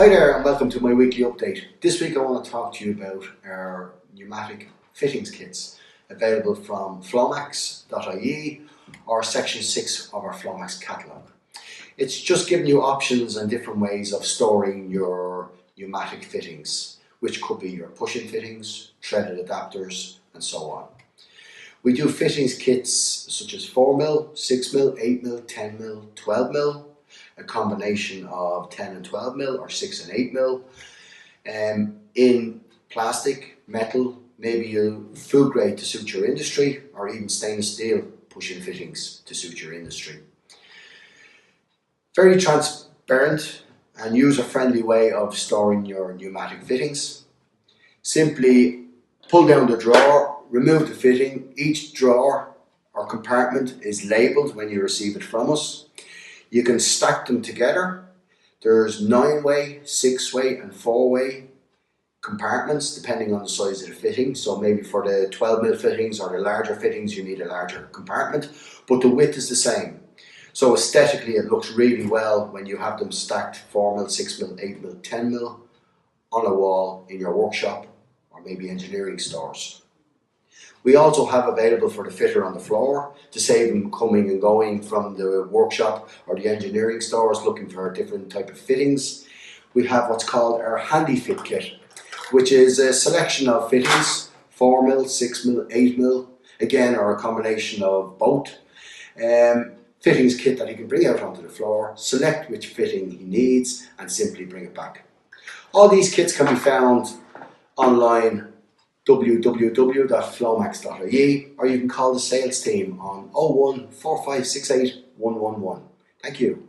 Hi there and welcome to my weekly update. This week I want to talk to you about our pneumatic fittings kits available from flomax.ie or section 6 of our Flomax catalogue. It's just giving you options and different ways of storing your pneumatic fittings, which could be your push-in fittings, threaded adapters and so on. We do fittings kits such as 4mm, 6mm, 8mm, 10mm, 12mm, a combination of 10 and 12mm or 6 and 8mm, in plastic, metal, maybe a food grade to suit your industry, or even stainless steel push-in fittings to suit your industry. Very transparent and user-friendly way of storing your pneumatic fittings. Simply pull down the drawer, remove the fitting. Each drawer or compartment is labelled when you receive it from us. You can stack them together. There's 9-way, 6-way and 4-way compartments depending on the size of the fitting. So maybe for the 12mm fittings or the larger fittings you need a larger compartment, but the width is the same. So aesthetically it looks really well when you have them stacked 4mm, 6mm, 8mm, 10mm on a wall in your workshop or maybe engineering stores. We also have available for the fitter on the floor to save them coming and going from the workshop or the engineering stores looking for a different type of fittings. We have what's called our Handy Fit Kit, which is a selection of fittings, 4mm, 6mm, 8mm, again, or a combination of both. Fittings kit that he can bring out onto the floor, select which fitting he needs and simply bring it back. All these kits can be found online www.flomax.ie, or you can call the sales team on 01 4568 111. Thank you.